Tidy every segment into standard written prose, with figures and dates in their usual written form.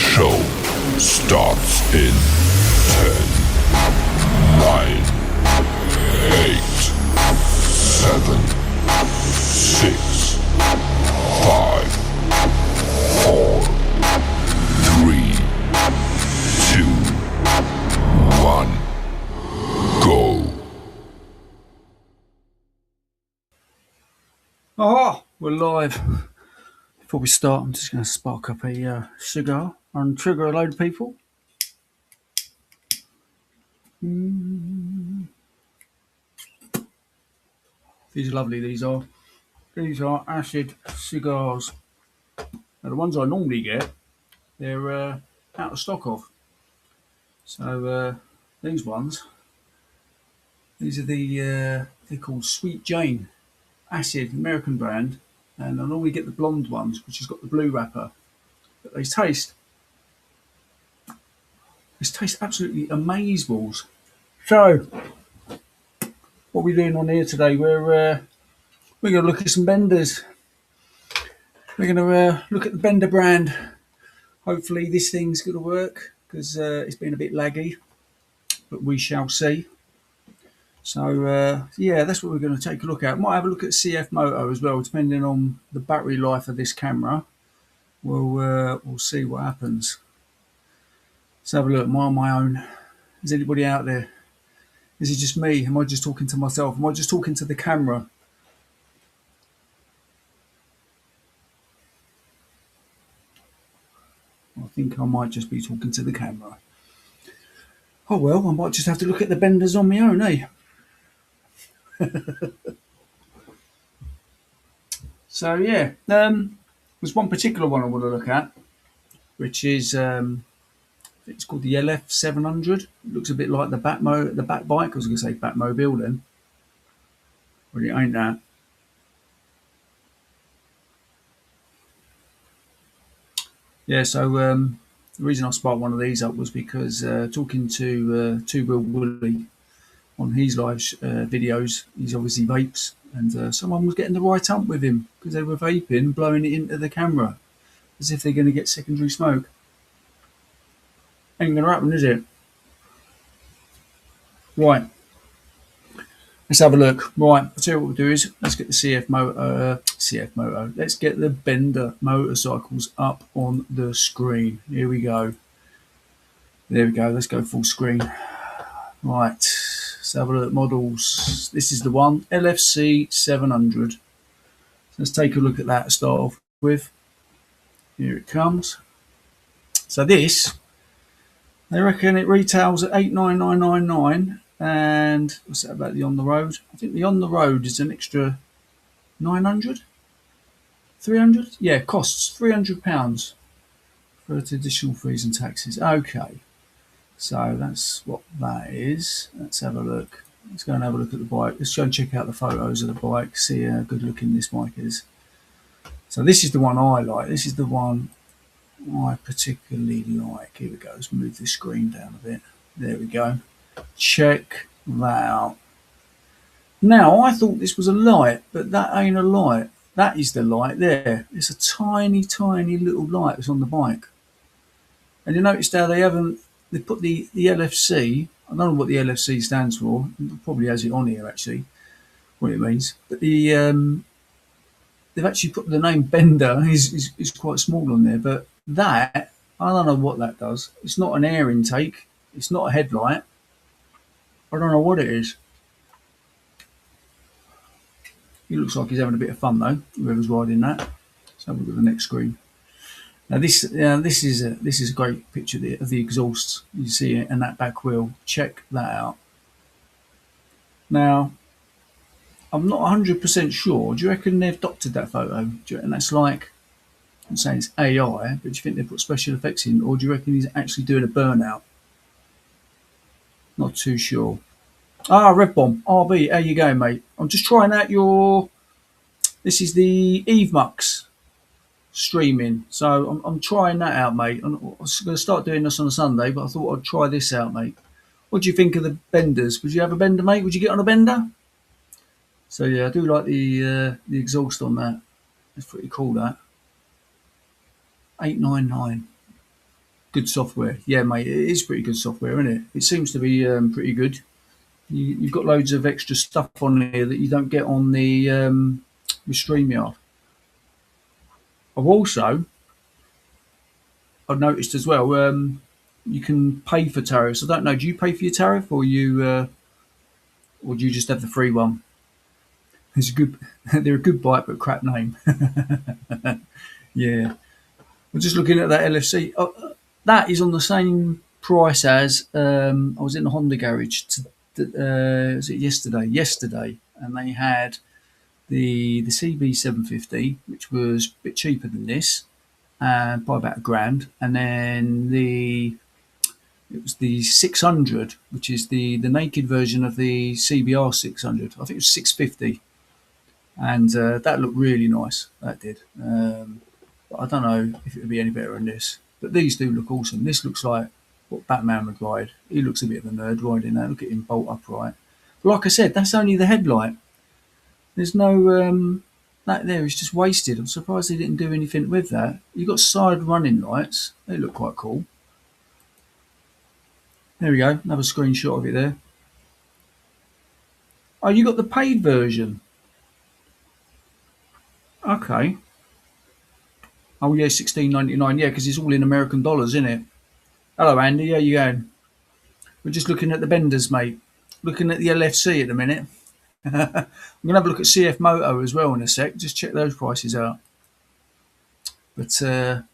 show starts in 10, 9, 8, 7, 6, 5, 4, 3, 2, 1, go. Oh, we're live. Before we start, I'm just going to spark up a cigar and trigger a load of people. These are lovely, these are. These are acid cigars. Now, the ones I normally get, they're out of stock of. So these ones, these are they're called Sweet Jane. Acid, American brand. And I normally get the blonde ones, which has got the blue wrapper. But they taste absolutely amazeballs. So, what we're doing on here today, we're going to look at some Benders. We're going to look at the Benda brand. Hopefully this thing's going to work because it's been a bit laggy, but we shall see. So yeah, that's what we're going to take a look at. Might have a look at CF Moto as well, depending on the battery life of this camera. We'll see what happens. Let's have a look. Am I on my own? Is anybody out there? Is it just me? Am I just talking to myself? Am I just talking to the camera? I think I might just be talking to the camera. Oh well, I might just have to look at the Benders on my own, eh? So yeah, there's one particular one I want to look at, which is it's called the LF 700. It looks a bit like the Bat bike. I was going to say Batmobile then, but it ain't that. Yeah, so the reason I sparked one of these up was because talking to Two Wheel Willie on his live videos, he's obviously vapes, and someone was getting the right hump with him because they were vaping, blowing it into the camera as if they're going to get secondary smoke. Ain't going to happen, is it? Right, let's have a look. Right, I'll tell you what we'll do is let's get the CF Moto. Let's get the Benda motorcycles up on the screen. Here we go. There we go. Let's go full screen. Right, let's have a look at models. This is the one, LFC 700. Let's take a look at that to start off with. Here it comes. So this, they reckon it retails at 89999, and what's that about the on the road? I think the on the road is an extra 900, 300. Yeah, costs £300 for additional fees and taxes. Okay, so that's what that is. Let's have a look. Let's go and have a look at the bike. Let's go and check out the photos of the bike. See how good looking this bike is. So this is the one I like. This is the one I particularly like. Here we go. Let's move the screen down a bit. There we go. Check that out. Now, I thought this was a light, but that ain't a light. That is the light there. It's a tiny, tiny little light that's on the bike. And you noticed how they put the LFC, I don't know what the LFC stands for. It probably has it on here, actually, what it means. But they've actually put the name Benda is quite small on there, but that, I don't know what that does. It's not an air intake. It's not a headlight. I don't know what it is. He looks like he's having a bit of fun though, whoever's riding that. Let's have a look at the next screen. Now this is a great picture of the exhausts. You see it and that back wheel. Check that out. Now, I'm not 100% sure. Do you reckon they've doctored that photo? Do you reckon that's like, I'm saying it's AI, but do you think they put special effects in, or do you reckon he's actually doing a burnout? Not too sure. Red Bomb, RB, how you going, mate? I'm just trying out this is the Eve Mux streaming. So I'm trying that out, mate. I was going to start doing this on a Sunday, but I thought I'd try this out, mate. What do you think of the Benders? Would you have a Bender, mate? Would you get on a Bender? So yeah, I do like the exhaust on that. It's pretty cool, that. 899. Good software. Yeah, mate, it is pretty good software, isn't it? It seems to be pretty good. You've got loads of extra stuff on here that you don't get on the StreamYard. I've also, I've noticed as well, you can pay for tariffs. I don't know, do you pay for your tariff or do you just have the free one? It's a good, they're a good bite, but crap name. Yeah. We're just looking at that LFC. Oh, that is on the same price as I was in the Honda garage. Was it yesterday? Yesterday, and they had the CB 750, which was a bit cheaper than this, by about a grand, and then it was the 600, which is the naked version of the CBR 600. I think it was 650, and that looked really nice. That did. But I don't know if it would be any better than this. But these do look awesome. This looks like what Batman would ride. He looks a bit of a nerd riding that. Look at him bolt upright. But like I said, that's only the headlight. There's no that there is just wasted. I'm surprised they didn't do anything with that. You've got side running lights. They look quite cool. There we go. Another screenshot of it there. Oh, you got the paid version. Okay. Oh yeah, $16.99. Yeah, because it's all in American dollars, isn't it? Hello, Andy. How you going? We're just looking at the Benders, mate. Looking at the LFC at the minute. I'm going to have a look at CF Moto as well in a sec. Just check those prices out. But here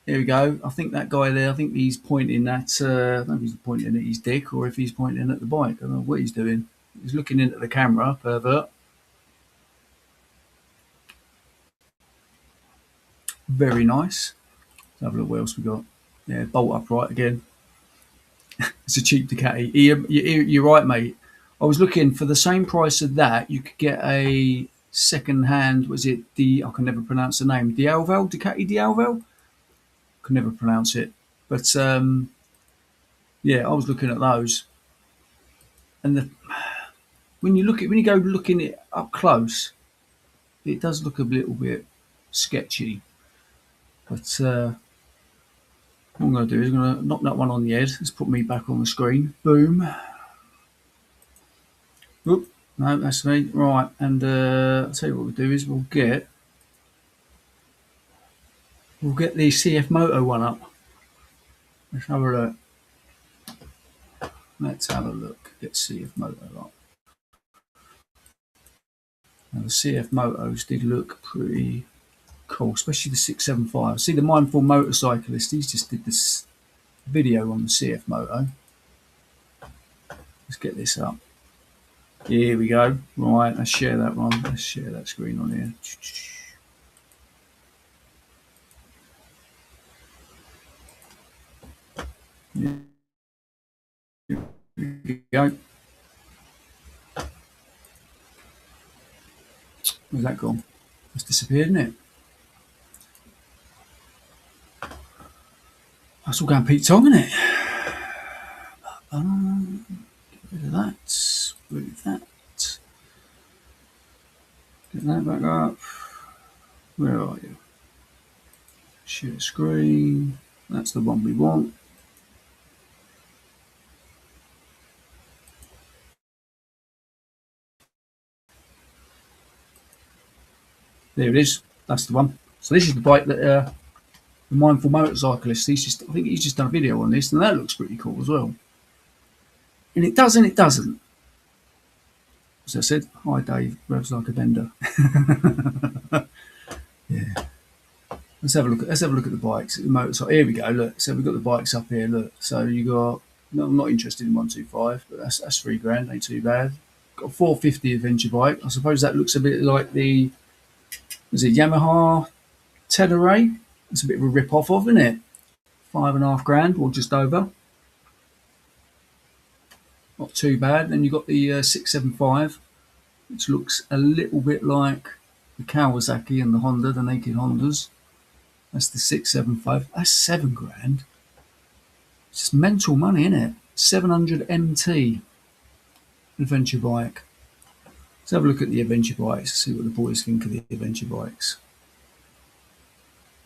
we go. I think that guy there, I think he's pointing at, I don't know if he's pointing at his dick or if he's pointing at the bike. I don't know what he's doing. He's looking into the camera, pervert. Very nice. Let's have a look what else we got. Yeah, bolt upright again. It's a cheap Ducati. You're right, mate. I was looking for the same price of that. You could get a second-hand. Was it I can never pronounce the name. Dialvel, Ducati Dialvel. Can never pronounce it. But yeah, I was looking at those, and when you go looking it up close, it does look a little bit sketchy. But what I'm going to do is I'm going to knock that one on the head. Let's put me back on the screen. Boom. Oop, no, that's me. Right, and I'll tell you what we'll do is we'll get the CF Moto one up. Let's have a look. Let's have a look. Get CF Moto up. Now the CF Motos did look pretty cool, especially the 675. See the Mindful Motorcyclist, he's just did this video on the CF Moto. Let's get this up. Here we go. Right, let's share that one. Let's share that screen on here. Here we go. Where's that gone? It's disappeared, isn't it? That's all going Pete Tong, isn't it? Get rid of that. Move that. Get that back up. Where are you? Share screen. That's the one we want. There it is. That's the one. So this is the bike that the Mindful Motorcyclist. I think he's just done a video on this, and that looks pretty cool as well. And it does, and it doesn't. As I said, hi Dave, revs like a Benda. Yeah. Let's have a look. Let's have a look at the bikes. The motorcycle. Here we go. Look. So we've got the bikes up here. Look. So you got. No, I'm not interested in 125, but that's £3 ain't too bad. Got a 450 adventure bike. I suppose that looks a bit like the. Was it Yamaha Tenere? It's a bit of a rip off of, isn't it? £5.5 or just over. Not too bad. Then you've got the 675, which looks a little bit like the Kawasaki and the Honda, the naked Hondas. That's the 675. That's £7. It's just mental money, isn't it? 700 MT adventure bike. Let's have a look at the adventure bikes, see what the boys think of the adventure bikes.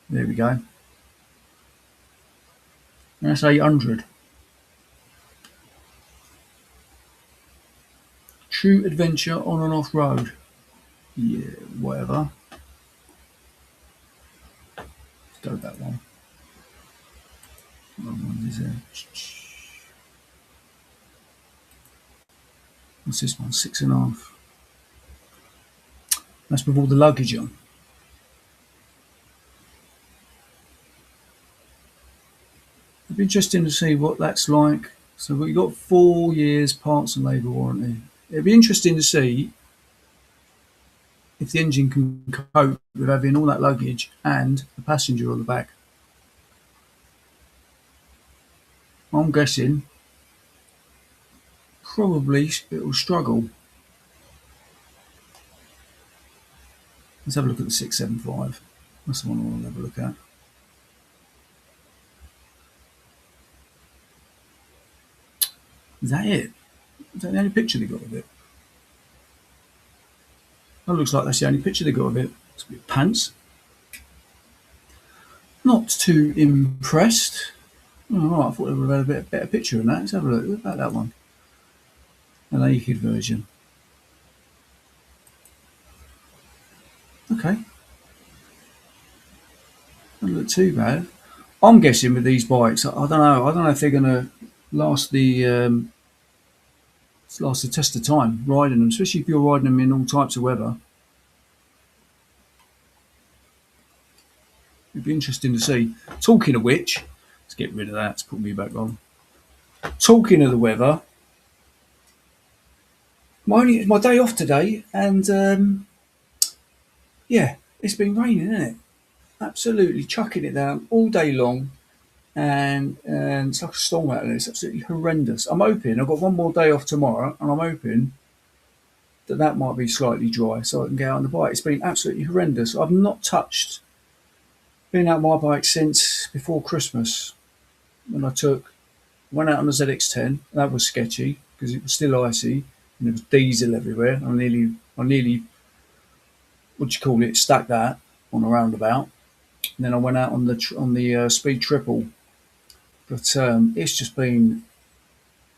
There we go. That's 800. True adventure on and off road. Yeah, whatever. Let's go with that one. What one is there? What's this one? 6.5. That's with all the luggage on. It'd be interesting to see what that's like. So we've got 4 years parts and labour warranty. It'd be interesting to see if the engine can cope with having all that luggage and the passenger on the back. I'm guessing probably it'll struggle. Let's have a look at the 675. That's the one I want to have a look at. Is that it? Is that the only picture they got of it? That looks like that's the only picture they got of it. It's a bit pants. Not too impressed. Oh, right, I thought they would have had a bit better picture than that. Let's have a look. Look at that one. A naked version. Okay. Doesn't look too bad. I'm guessing with these bikes, I don't know. I don't know if they're going to last last the test of time riding them, especially if you're riding them in all types of weather. It'd be interesting to see. Talking of which, let's get rid of that. Let's put me back on. Talking of the weather, it's my day off today, and yeah, it's been raining, isn't it? Absolutely chucking it down all day long, and it's like a storm out there. It's absolutely horrendous. I'm hoping I've got one more day off tomorrow, and I'm hoping that might be slightly dry, so I can get out on the bike. It's been absolutely horrendous. I've not been out my bike since before Christmas, when went out on the ZX10. That was sketchy because it was still icy and there was diesel everywhere. I nearly, what do you call it, stacked that on a roundabout. And then I went out on the speed triple, but it's just been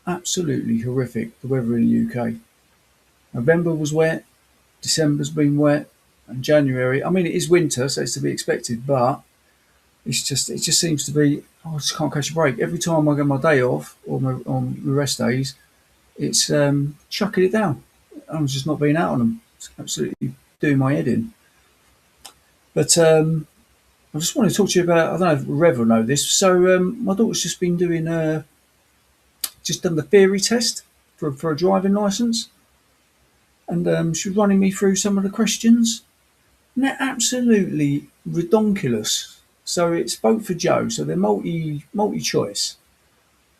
absolutely horrific. The weather in the UK. November was wet, December's been wet, and January. I mean, it is winter, so it's to be expected, but it just seems to be. I just can't catch a break. Every time I get my day off or on the rest days, it's chucking it down. I'm just not being out on them. It's absolutely doing my head in. But I just want to talk to you about. I don't know if Rev will know this. So my daughter's just been doing just done the theory test for a driving license, and she was running me through some of the questions, and they're absolutely redonkulous. So it's vote for Joe. So they're multi choice.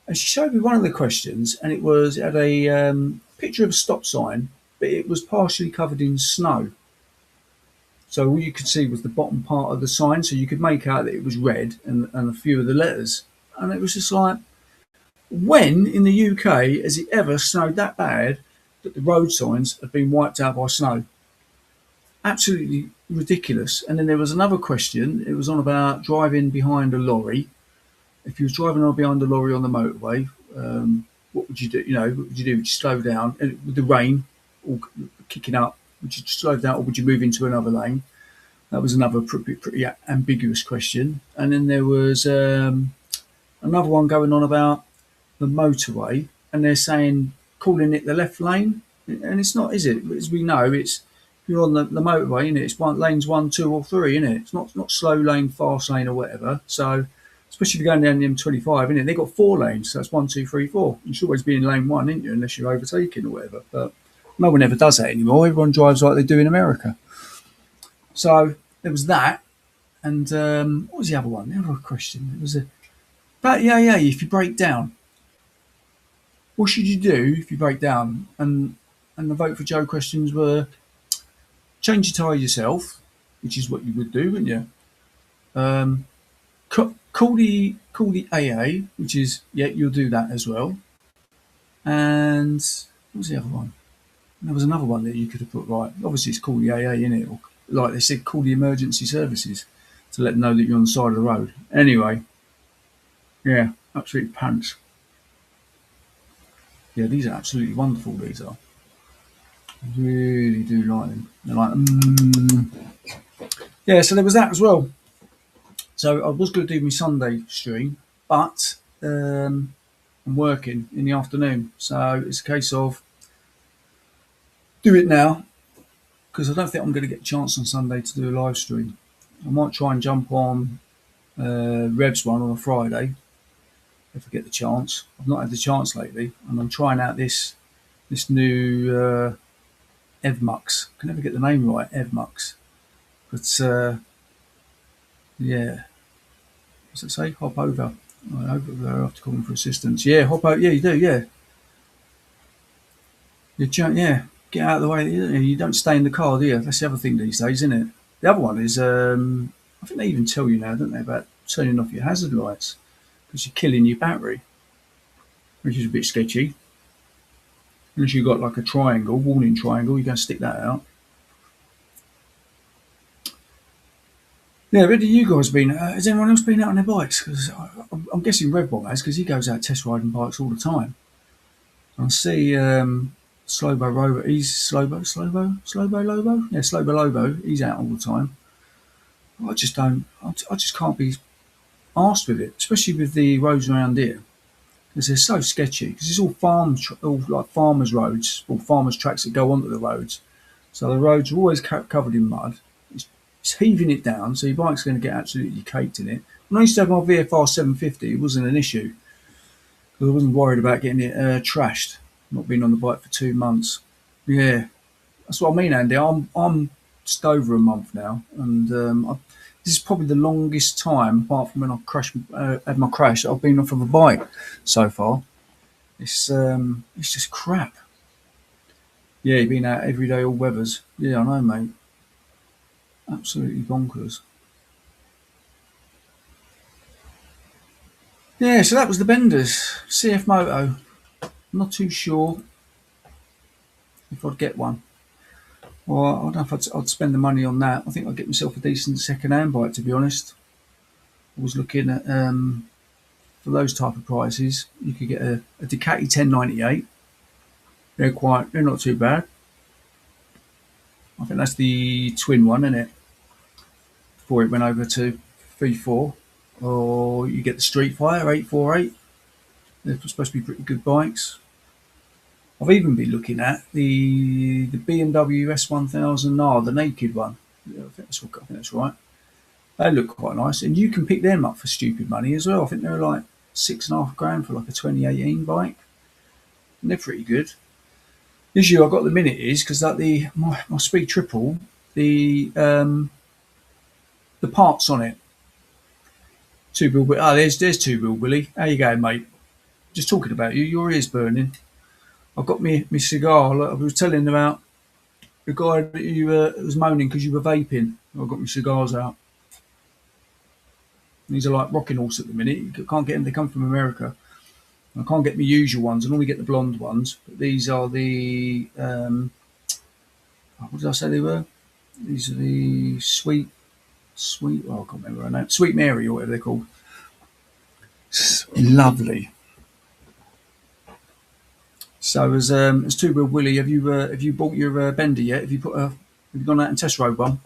And she showed me one of the questions, and it had a picture of a stop sign, but it was partially covered in snow. So all you could see was the bottom part of the sign, so you could make out that it was red and a few of the letters. And it was just like, when in the UK has it ever snowed that bad that the road signs have been wiped out by snow? Absolutely ridiculous. And then there was another question. It was on about driving behind a lorry. If you was driving behind a lorry on the motorway, what would you do? What would you do? Would you slow down? And with the rain all kicking up, would you slow down or would you move into another lane? That was another pretty ambiguous question. And then there was another one going on about the motorway, and they're calling it the left lane, and it's not, is it? As we know, it's you're on the motorway, isn't it? It's lanes 1, 2, or 3, isn't it? It's not slow lane, fast lane, or whatever. So, especially if you're going down the M25, isn't it? They've got 4 lanes, so that's 1, 2, 3, 4. You should always be in lane 1, isn't you? Unless you're overtaking or whatever. But no one ever does that anymore. Everyone drives like they do in America. So there was that, and what was the other one? The other question. It was about if you break down. What should you do if you break down? And the vote for Joe questions were: change your tyre yourself, which is what you would do, wouldn't you? Call the AA, which is you'll do that as well. And what was the other one? There was another one that you could have put right. Obviously, it's call the AA, innit? Or like they said, call the emergency services to let them know that you're on the side of the road. Anyway, yeah. Absolute pants. Yeah, these are absolutely wonderful. These are. I really do like them. They're like, yeah. So there was that as well. So I was going to do my Sunday stream, but I'm working in the afternoon. So it's a case of do it now because I don't think I'm going to get a chance on Sunday to do a live stream. I might try and jump on Rev's one on a Friday if I get the chance. I've not had the chance lately, and I'm trying out this new Evmux. I can never get the name right, Evmux. But yeah, what's it say? Hop over. I have to call them for assistance. Yeah, hop over. Yeah, you do. Yeah, yeah. Get out of the way. You don't stay in the car, do you? That's the other thing these days, isn't it? The other one is, I think they even tell you now, don't they, about turning off your hazard lights because you're killing your battery, which is a bit sketchy. Unless you've got like a triangle, warning triangle, you can stick that out. Yeah, where have you guys been? Has anyone else been out on their bikes? Because I'm guessing Red Bomb has, because he goes out test riding bikes all the time. I see Slobo Robo. He's Slobo Lobo. Yeah, Slobo Lobo. He's out all the time. I just don't. I just can't be arsed with it, especially with the roads around here, because they're so sketchy. Because it's all all like farmers' roads, or farmers' tracks that go onto the roads. So the roads are always covered in mud. It's heaving it down, so your bike's going to get absolutely caked in it. When I used to have my VFR 750, it wasn't an issue because I wasn't worried about getting it trashed. Not been on the bike for 2 months. Yeah, that's what I mean, Andy. I'm just over a month now, and this is probably the longest time, apart from when I had my crash, that I've been off of a bike so far. It's just crap. Yeah, you've been out every day, all weathers. Yeah, I know, mate. Absolutely bonkers. Yeah, so that was the Benders CF Moto. I'm not too sure if I'd get one. Well, I don't know if I'd spend the money on that. I think I'd get myself a decent second-hand bike, to be honest. I was looking at for those type of prices, you could get a Ducati 1098. They're not too bad. I think that's the twin one, isn't it? Before it went over to 3.4, or you get the Street Fighter 848. They're supposed to be pretty good bikes. I've even been looking at the BMW S1000R, the naked one. Yeah, I think that's right. They look quite nice, and you can pick them up for stupid money as well. I think they're like £6.5 for like a 2018 bike, and they're pretty good. The issue I've got at the minute is because like my Speed Triple, the parts on it, two bill. There's two bill Willie. How you going, mate? Just talking about you. Your ears burning. I've got me cigar. Look, I was telling about the guy that you was moaning because you were vaping. I've got my cigars out. These are like rocking horse at the minute. You can't get them. They come from America. I can't get my usual ones. I normally get the blonde ones, but these are the what did I say they were? These are the sweet. Oh, I can't remember her name. Sweet Mary or whatever they're called. Lovely. So as Two Wheel Willie, have you bought your Bender yet? Have you gone out and test rode one?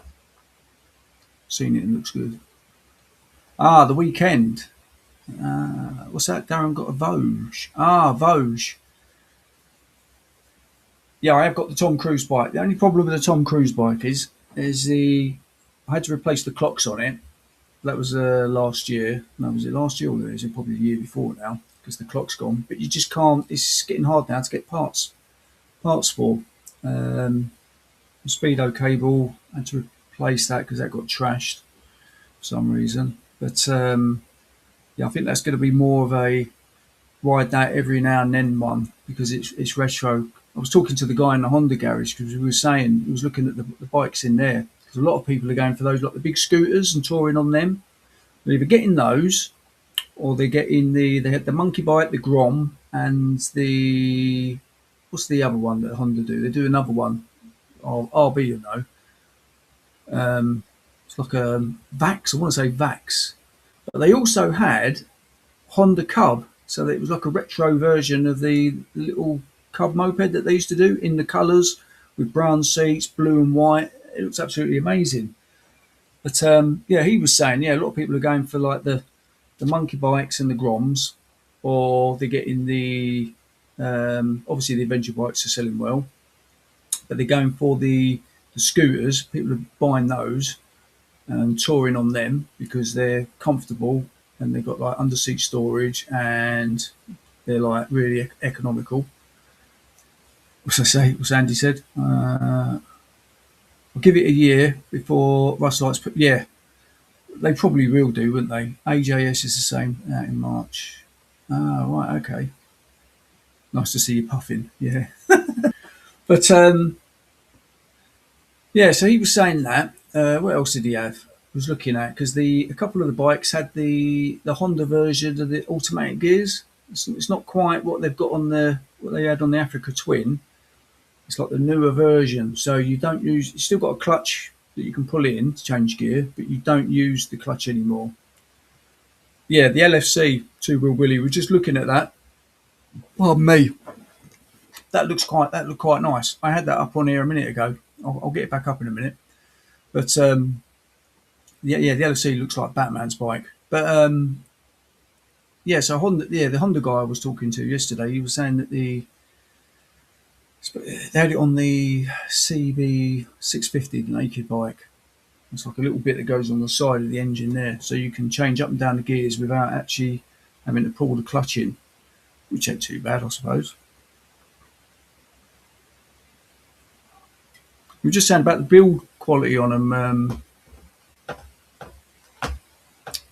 Seen it and looks good. Ah, the weekend. What's that? Darren got a Vosges. Ah, Vosges. Yeah, I have got the Tom Cruise bike. The only problem with the Tom Cruise bike is I had to replace the clocks on it. That was last year. No, was it last year or is it probably the year before now? Because the clock's gone. But you just can't. It's getting hard now to get parts for. The speedo cable, I had to replace that because that got trashed for some reason. But yeah, I think that's going to be more of a ride that every now and then one because it's retro. I was talking to the guy in the Honda garage because he was looking at the bikes in there. Because a lot of people are going for those, like the big scooters and touring on them. They're either getting those or they're getting they had the monkey bike, the Grom, and the what's the other one that Honda do? They do another one, RB, you know. It's like a Vax. I want to say Vax, but they also had Honda Cub. So it was like a retro version of the little Cub moped that they used to do in the colours with brown seats, blue and white. It looks absolutely amazing. But yeah, he was saying, yeah, a lot of people are going for like the monkey bikes and the Groms, or they're getting the obviously the adventure bikes are selling well, but they're going for the scooters. People are buying those and touring on them because they're comfortable and they've got like under seat storage and they're like really economical. What's I say? What's Andy said? I'll give it a year before Russ Lights. Yeah, they probably will do, wouldn't they? AJS is the same out in March. Ah, right, okay. Nice to see you puffing. Yeah, but yeah. So he was saying that. What else did he have? I was looking at because a couple of the bikes had the Honda version of the automatic gears. It's not quite what they've got on what they had on the Africa Twin. It's like the newer version. So you don't use. You still got a clutch that you can pull in to change gear, but you don't use the clutch anymore. Yeah, the LFC two wheel Willy. We're just looking at that. Pardon me. That looked quite nice. I had that up on here a minute ago. I'll get it back up in a minute. But yeah, the LFC looks like Batman's bike. But yeah, so Honda, yeah, the Honda guy I was talking to yesterday, he was saying that they had it on the CB 650, the naked bike. It's like a little bit that goes on the side of the engine there, so you can change up and down the gears without actually having to pull the clutch in, which ain't too bad, I suppose. We were just saying about the build quality on them.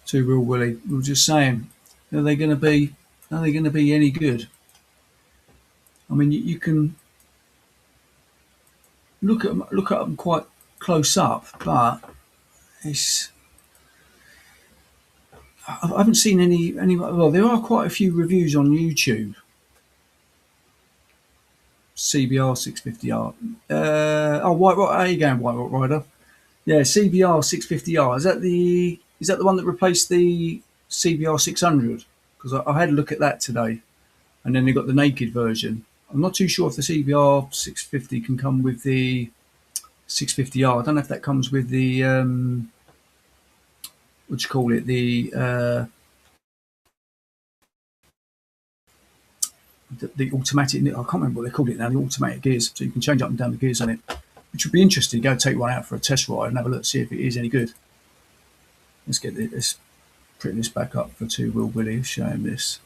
Two Wheel Willie. We were just saying, are they going to be? Are they going to be any good? I mean, you can look at them quite close up, but it's. I haven't seen any. Well, there are quite a few reviews on YouTube. CBR 650R. Oh, White Rock. How you going, White Rock Rider? Yeah, CBR 650R. Is that the one that replaced the CBR 600? Because I had a look at that today, and then they got the naked version. I'm not too sure if the CBR 650 can come with the 650R. I don't know if that comes with the what do you call it? The automatic. I can't remember what they called it now. The automatic gears, so you can change up and down the gears on it, which would be interesting. Go take one out for a test ride and have a look, see if it is any good. Let's get this. Put this back up for Two Wheel Willie. Show him this.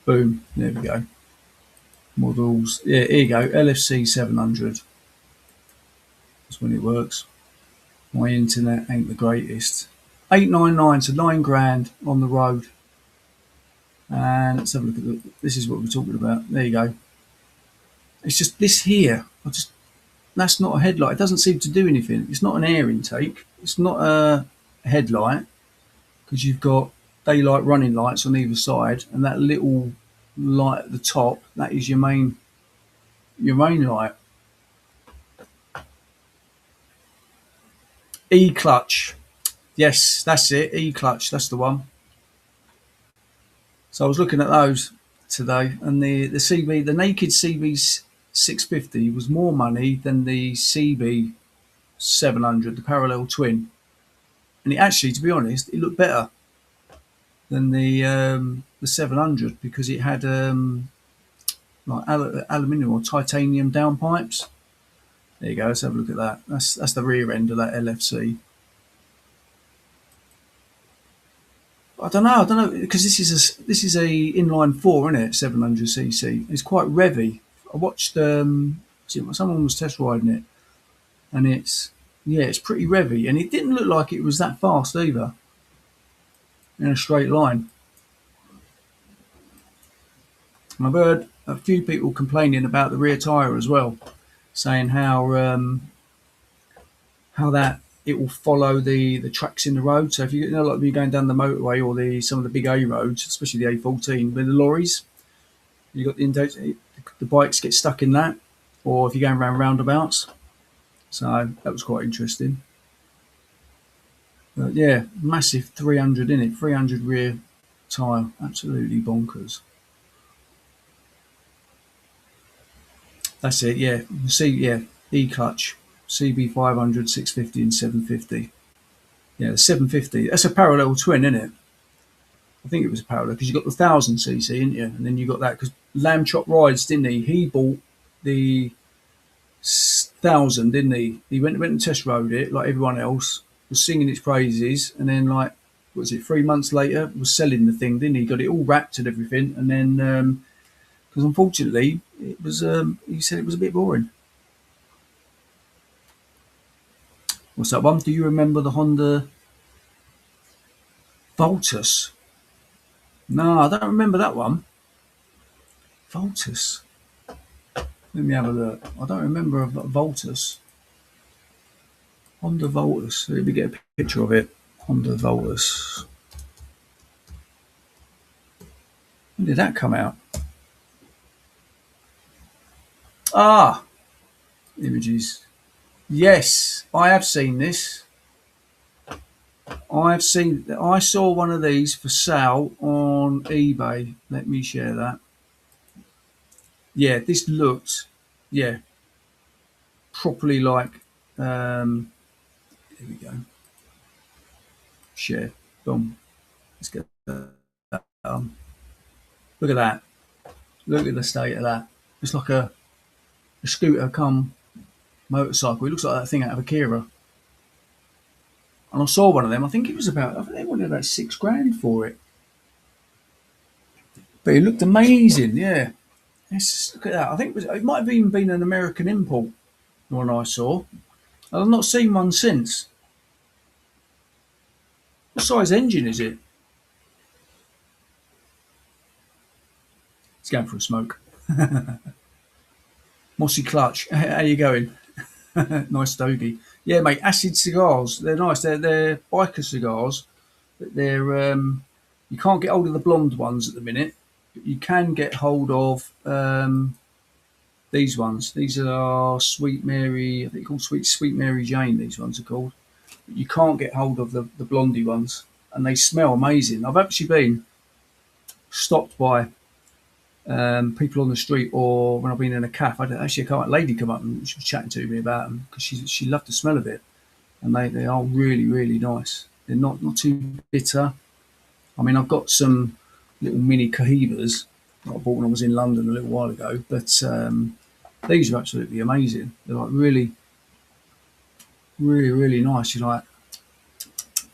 Boom. There we go. Models. Yeah, here you go. LFC 700. That's when it works. My internet ain't the greatest. 899, so £9 on the road. And let's have a look at this is what we're talking about. There you go. It's just this here. That's not a headlight. It doesn't seem to do anything. It's not an air intake. It's not a headlight because you've got daylight running lights on either side, and that little light at the top, that is your main light. E clutch. Yes, that's it. E clutch. That's the one. So I was looking at those today, and the naked CB 650 was more money than the CB 700, the parallel twin. And it actually, to be honest, it looked better than the 700 because it had like aluminium or titanium downpipes. There you go. Let's have a look at that. That's the rear end of that LFC. I don't know because this is a inline four, isn't it? 700cc. It's quite revvy. I watched someone was test riding it, and it's pretty revvy, and it didn't look like it was that fast either in a straight line. And I've heard a few people complaining about the rear tyre as well, saying how that it will follow the tracks in the road. So if you know, like when you're going down the motorway or some of the big A roads, especially the A14 with the lorries, you got the bikes get stuck in that, or if you're going around roundabouts. So that was quite interesting. But yeah, massive 300 in it, 300 rear tyre, absolutely bonkers. That's it, yeah. See, yeah, E clutch, CB 500, 650, and 750. Yeah, the 750. That's a parallel twin, isn't it? I think it was a parallel because you got the 1000cc, didn't you? And then you got that because Lamb Chop Rides, didn't he? He bought the 1000, didn't he? He went and test rode it like everyone else, was singing its praises, and then like what was it 3 months later was selling the thing, didn't he? Got it all wrapped and everything, and then because unfortunately it was he said it was a bit boring. What's that one? Do you remember the Honda Voltus? No, I don't remember that one. Voltus. Let me have a look. I don't remember a Voltus. Honda Voltus. Let me get a picture of it. Honda Voltus. When did that come out? Ah, images. Yes, I have seen this. I have seen. I saw one of these for sale on eBay. Let me share that. Yeah, this looked, yeah, properly like. Here we go. Share. Boom. Let's get that. Look at that. Look at the state of that. It's like a scooter come motorcycle. It looks like that thing out of Akira. And I saw one of them. I think it was about. I think they wanted about 6 grand for it. But it looked amazing. Yeah. Let's look at that. I think it might have even been an American import. The one I saw. I've not seen one since. What size engine is it? It's going for a smoke. Mossy clutch. How you going? Nice stogie. Yeah, mate. Acid cigars. They're nice. They're biker cigars. But they're you can't get hold of the blonde ones at the minute. But you can get hold of these ones. These are Sweet Mary. I think called Sweet Mary Jane. These ones are called. But you can't get hold of the blondie ones, and they smell amazing. I've actually been stopped by people on the street, or when I've been in a cafe. Actually, a lady come up and she was chatting to me about them because she loved the smell of it, and they are really really nice. They're not too bitter. I mean, I've got some little mini Cohibas that I bought when I was in London a little while ago, but these are absolutely amazing. They're like really, really, really nice. You like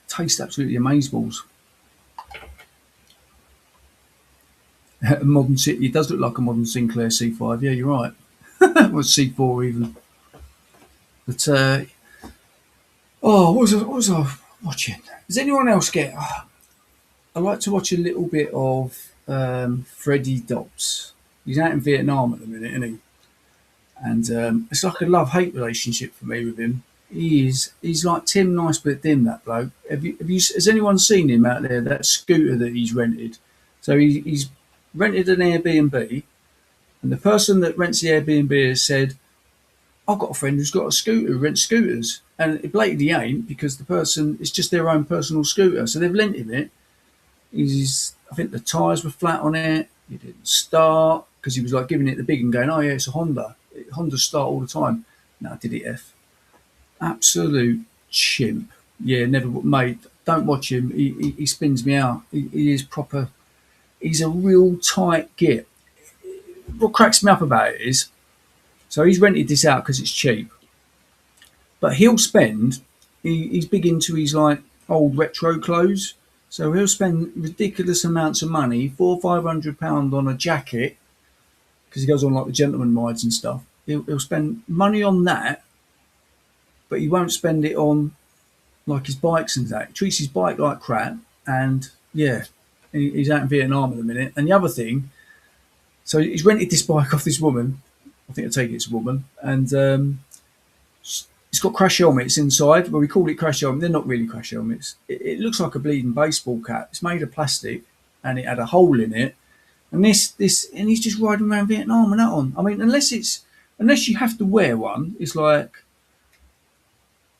taste absolutely amazeballs. Modern City, it does look like a modern Sinclair C5. Yeah, you're right. Or C4 even. But what was I watching? Does anyone else get? I like to watch a little bit of Freddie Dobbs. He's out in Vietnam at the minute, isn't he? And it's like a love-hate relationship for me with him. He's like Tim Nice but dim, that bloke. Has anyone seen him out there? That scooter that he's rented. So he's rented an Airbnb, and the person that rents the Airbnb has said, "I've got a friend who's got a scooter who rents scooters," and it blatantly ain't because the person it's just their own personal scooter. So they've lent him it. I think the tyres were flat on it. It didn't start because he was like giving it the big and going, "Oh yeah, it's a Honda. Hondas start all the time." No, did it F? Absolute chimp. Yeah, never, mate. Don't watch him. He spins me out. He is proper. He's a real tight git. What cracks me up about it is, so he's rented this out because it's cheap, but he'll spend. He's big into his like old retro clothes, so he'll spend ridiculous amounts of money, £400-500 on a jacket, because he goes on like the gentleman rides and stuff. He'll spend money on that, but he won't spend it on like his bikes and that. He treats his bike like crap, and yeah, he's out in Vietnam at the minute. And the other thing, so he's rented this bike off this woman. I think I take it's a woman, and it's got crash helmets inside. Well, we call it crash helmets. They're not really crash helmets. It looks like a bleeding baseball cap. It's made of plastic, and it had a hole in it. And and he's just riding around Vietnam and that on. I mean, unless you have to wear one, it's like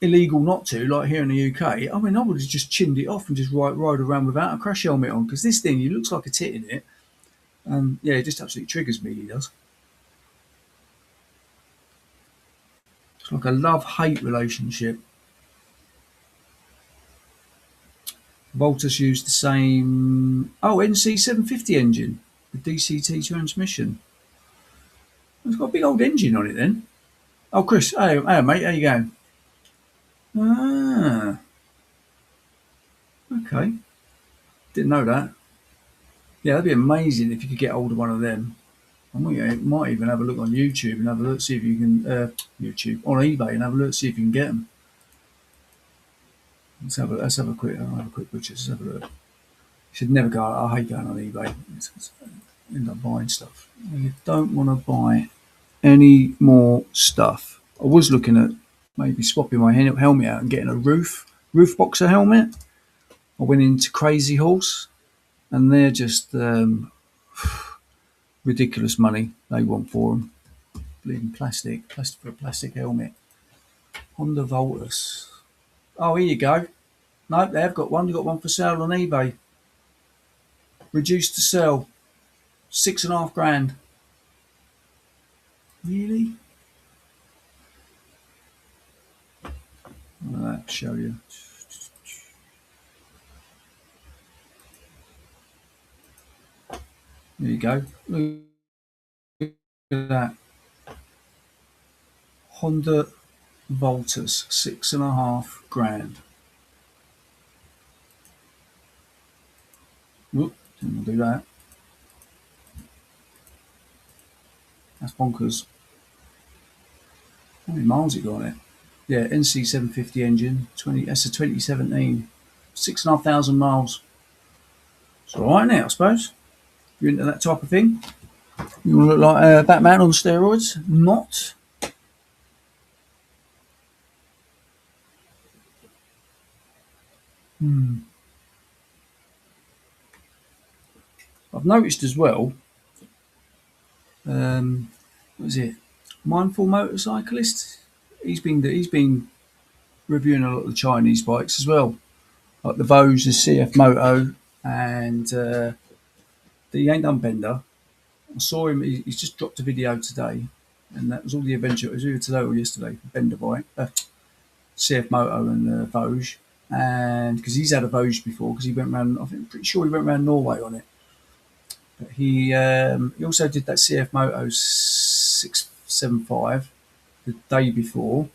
illegal not to, like here in the UK, I mean, I would have just chinned it off and just ride around without a crash helmet on, because this thing, he looks like a tit in it. And yeah, it just absolutely triggers me, he does. It's like a love-hate relationship. Voltus used the same, NC750 engine, the DCT transmission. It's got a big old engine on it then. Oh, Chris, hey mate, how you going? Ah, okay. Didn't know that. Yeah, that'd be amazing if you could get hold of one of them. I might even have a look on YouTube and have a look, see if you can, YouTube, on eBay and have a look, see if you can get them. Let's have a quick, I'll have a quick butcher, let's have a look. You should never go, I hate going on eBay. End up buying stuff. You don't want to buy any more stuff. I was looking at maybe swapping my helmet out and getting a roof boxer helmet. I went into Crazy Horse, and they're just ridiculous money they want for them. Bleeding plastic for a plastic helmet. Honda Voltus. Oh, here you go. Nope, they have got one. They've got one for sale on eBay. Reduced to sell. 6.5 grand. Really? I'll show you. There you go. Look at that. Honda Voltus, 6.5 grand. Whoop, didn't do that. That's bonkers. How many miles it got on it? Yeah, NC750 engine, that's a 2017. 6,500 miles. It's alright, isn't it, I suppose? If you're into that type of thing. You want to look like Batman on steroids? Not. I've noticed as well, what is it? Mindful Motorcyclist? He's been reviewing a lot of the Chinese bikes as well. Like the Vosges, the CF Moto, and he ain't done Benda. I saw him, he's just dropped a video today, and that was all the adventure. It was either today or yesterday, Benda bike, CF Moto and Vosges. And because he's had a Vosges before, because he went around, I'm pretty sure he went around Norway on it. But he also did that CF Moto 675 the day before,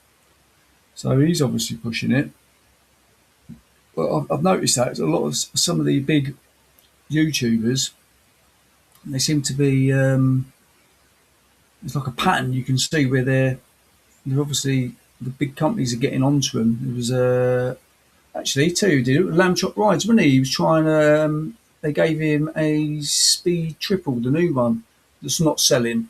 so he's obviously pushing it. But I've noticed that a lot of some of the big YouTubers, they seem to be it's like a pattern you can see where they're obviously the big companies are getting onto them. There was actually two who did it. Lamb Chop Rides, wasn't he? He was trying to. They gave him a Speed Triple, the new one that's not selling.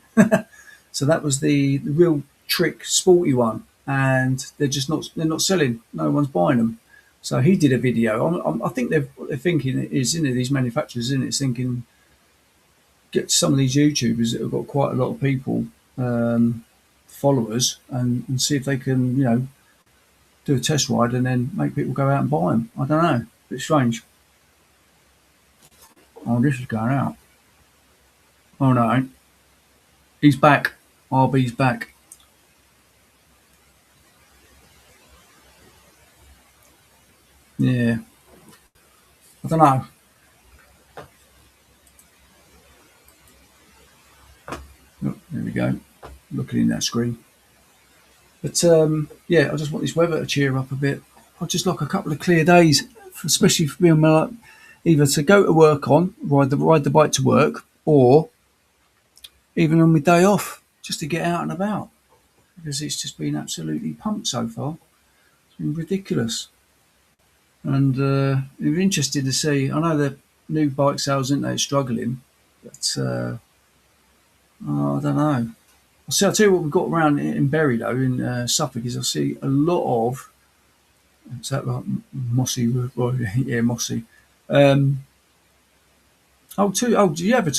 So that was the real trick sporty one, and they're not selling. No one's buying them. So he did a video. I think what they're thinking is, these manufacturers, thinking get some of these YouTubers that have got quite a lot of people, followers, and see if they can, do a test ride and then make people go out and buy them. I don't know. A bit strange. Oh, this is going out. Oh no, he's back. RB's back. Yeah. I don't know. Oh, there we go. Looking in that screen. But yeah, I just want this weather to cheer up a bit. I just like a couple of clear days, especially for me and my, either to go to work on, ride the bike to work, or even on my day off, just to get out and about. Because it's just been absolutely pumped so far. It's been ridiculous. And I'm interested to see. I know the new bike sales, aren't they, struggling, but I don't know. I'll tell you what we've got around in Bury though, in Suffolk, is I see a lot of. Is that like mossy? Well, yeah, mossy. Did you have a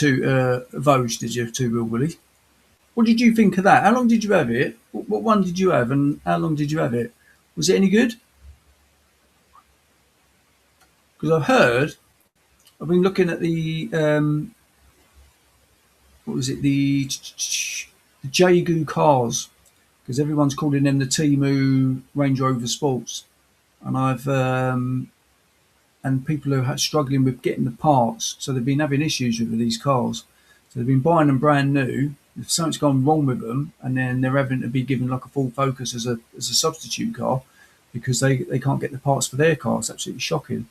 Vosges? Did you have two-wheel Willie? What did you think of that? How long did you have it? What one did you have, and how long did you have it? Was it any good? Because I've been looking at the what was it, the Jagu cars, because everyone's calling them the Timu Range Rover Sports, and and people are struggling with getting the parts, so they've been having issues with these cars. So they've been buying them brand new. If something's gone wrong with them, and then they're having to be given like a full Focus as a substitute car because they can't get the parts for their car. It's absolutely shocking.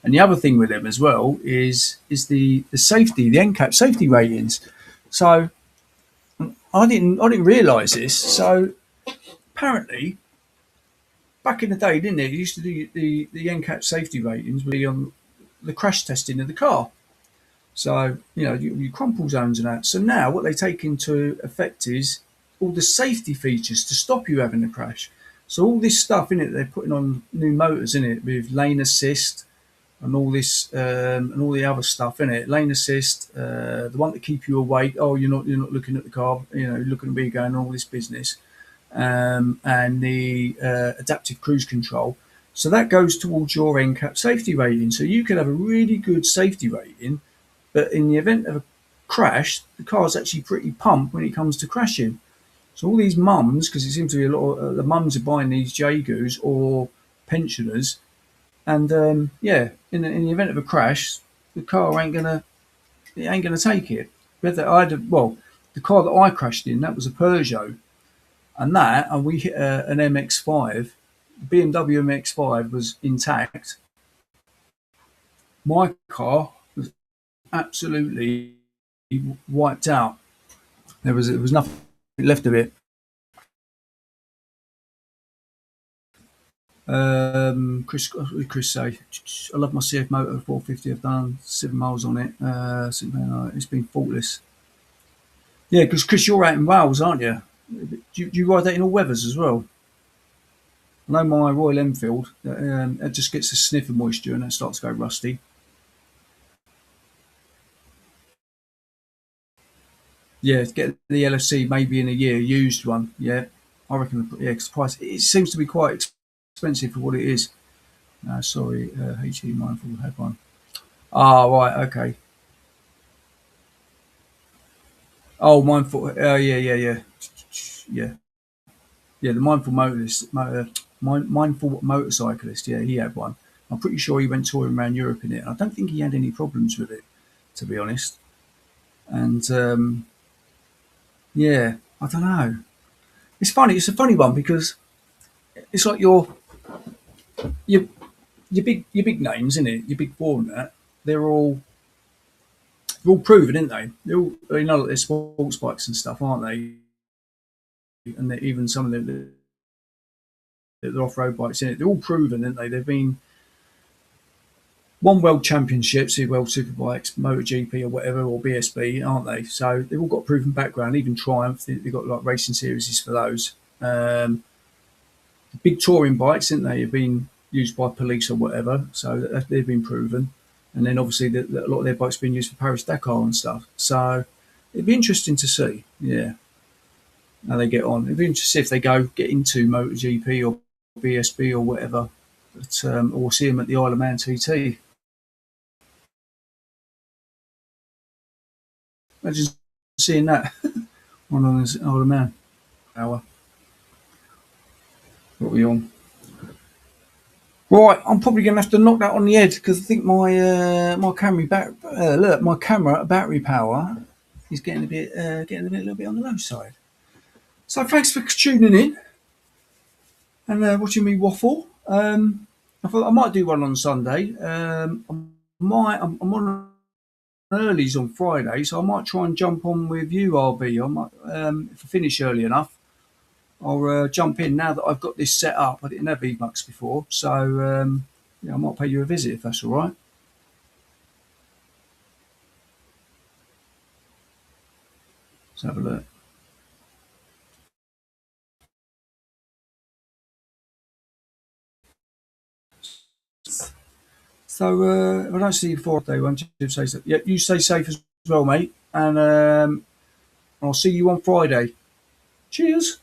And the other thing with them as well is the safety, the NCAP safety ratings. So I didn't realise this. So apparently back in the day, didn't it? You used to do the NCAP safety ratings would be on the crash testing of the car. So your crumple zones and that. So now what they take into effect is all the safety features to stop you having a crash. So all this stuff in it they're putting on new motors in it with lane assist and all this and all the other stuff in it. Lane assist, the one to keep you awake. Oh, you're not looking at the car. Looking at me going all this business, and the adaptive cruise control. So that goes towards your NCAP safety rating. So you could have a really good safety rating, but in the event of a crash, the car's actually pretty pumped when it comes to crashing. So all these mums, because it seems to be a lot of the mums are buying these Jagus or pensioners, and in the event of a crash, the car ain't gonna take it. Whether the car that I crashed in, that was a Peugeot, and we hit an MX-5. The BMW MX-5 was intact. My car was absolutely wiped out. There was nothing left of it. What did Chris say? I love my CF Motor 450. I've done 7 miles on it. It's been faultless. Yeah, because Chris, you're out in Wales, aren't you? Do you ride that in all weathers as well? I know my Royal Enfield, it just gets a sniff of moisture and it starts to go rusty. Yeah, get the LFC maybe in a year, used one. Yeah, I reckon. Yeah, 'cause the price it seems to be quite expensive for what it is. No, sorry, HE Mindful had one. Ah, right, okay. Oh, Mindful. Yeah, yeah, yeah, yeah, yeah. The mindful motorcyclist. Yeah, he had one. I'm pretty sure he went touring around Europe in it. I don't think he had any problems with it, to be honest. And yeah, I don't know. It's funny. It's a funny one because it's like your big names, isn't it? Your big four and that. They're all they're all proven, aren't they? They're sports bikes and stuff, aren't they? And even some of the off-road bikes in it. They're all proven, aren't they? They've been won world championships, world superbikes, MotoGP or whatever, or BSB, aren't they? So they've all got proven background. Even Triumph, they've got like racing series for those. Big touring bikes, didn't they? Have been used by police or whatever, so they've been proven. And then obviously a lot of their bikes been used for Paris Dakar and stuff. So it'd be interesting to see, yeah, how they get on. It'd be interesting if they get into MotoGP or BSB or whatever, or see them at the Isle of Man TT. Imagine seeing that on this Isle of Man. Hour. What are we on? Right, I'm probably going to have to knock that on the head because I think my camera battery power is getting a little bit on the low side. So thanks for tuning in and watching me waffle. I thought I might do one on Sunday. I'm on earlies on Friday, so I might try and jump on with you, RB. I might, if I finish early enough. I'll jump in now that I've got this set up. I didn't have Ebucks before, so I might pay you a visit if that's all right. Let's have a look. So if I don't see you before day one, you say so. Yeah, you stay safe as well, mate, and I'll see you on Friday. Cheers.